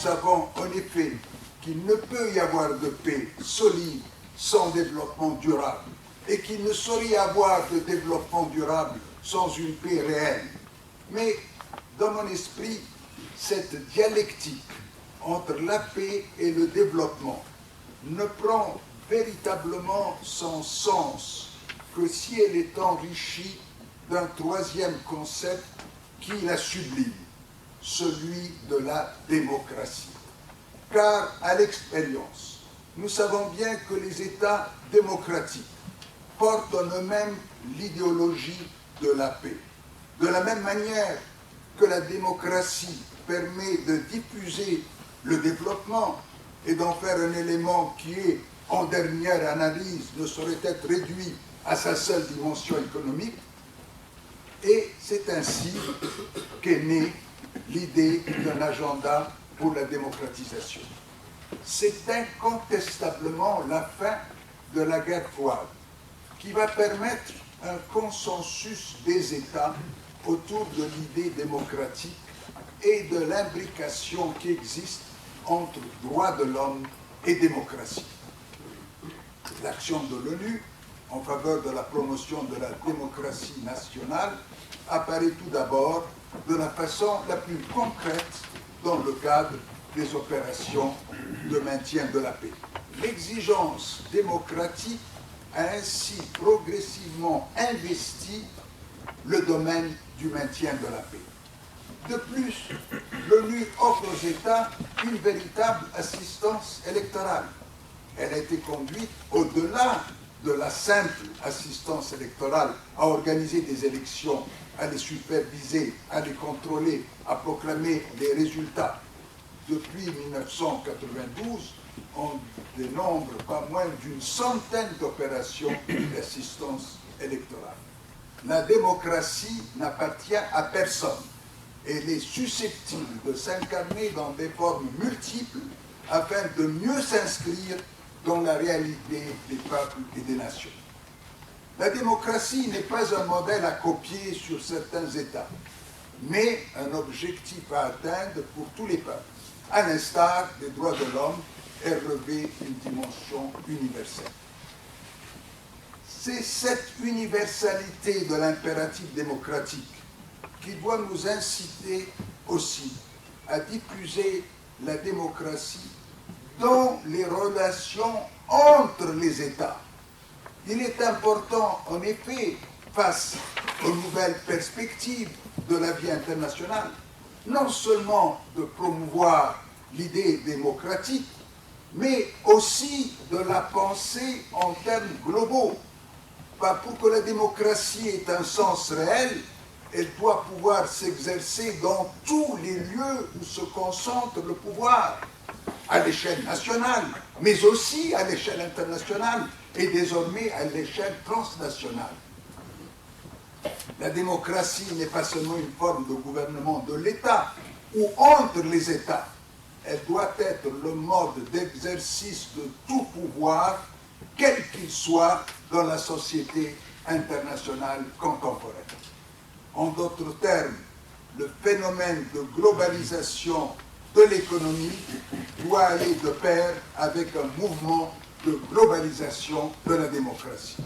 savons en effet qu'il ne peut y avoir de paix solide sans développement durable et qu'il ne saurait y avoir de développement durable sans une paix réelle. Mais dans mon esprit, cette dialectique entre la paix et le développement ne prend véritablement son sens que si elle est enrichie d'un troisième concept qui la sublime, celui de la démocratie. Car à l'expérience, nous savons bien que les États démocratiques portent en eux-mêmes l'idéologie de la paix. De la même manière que la démocratie permet de diffuser le développement et d'en faire un élément qui est, en dernière analyse, ne saurait être réduit à sa seule dimension économique, et c'est ainsi qu'est née l'idée d'un agenda pour la démocratisation. C'est incontestablement la fin de la guerre froide qui va permettre un consensus des États autour de l'idée démocratique et de l'imbrication qui existe entre droits de l'homme et démocratie. L'action de l'ONU en faveur de la promotion de la démocratie nationale apparaît tout d'abord de la façon la plus concrète dans le cadre des opérations de maintien de la paix. L'exigence démocratique a ainsi progressivement investi le domaine du maintien de la paix. De plus, l'ONU offre aux États une véritable assistance électorale. Elle a été conduite au-delà de la simple assistance électorale à organiser des élections, à les superviser, à les contrôler, à proclamer les résultats. Depuis 1992, on dénombre pas moins d'une centaine d'opérations d'assistance électorale. La démocratie n'appartient à personne. Elle est susceptible de s'incarner dans des formes multiples afin de mieux s'inscrire dans la réalité des peuples et des nations. La démocratie n'est pas un modèle à copier sur certains États, mais un objectif à atteindre pour tous les peuples. À l'instar des droits de l'homme, elle revêt une dimension universelle. C'est cette universalité de l'impératif démocratique qui doit nous inciter aussi à diffuser la démocratie dans les relations entre les États. Il est important, en effet, face aux nouvelles perspectives de la vie internationale, non seulement de promouvoir l'idée démocratique, mais aussi de la penser en termes globaux. Pour que la démocratie ait un sens réel, elle doit pouvoir s'exercer dans tous les lieux où se concentre le pouvoir, à l'échelle nationale, mais aussi à l'échelle internationale et désormais à l'échelle transnationale. La démocratie n'est pas seulement une forme de gouvernement de l'État ou entre les États. Elle doit être le mode d'exercice de tout pouvoir, quel qu'il soit, dans la société internationale contemporaine. En d'autres termes, le phénomène de globalisation de l'économie doit aller de pair avec un mouvement de globalisation de la démocratie.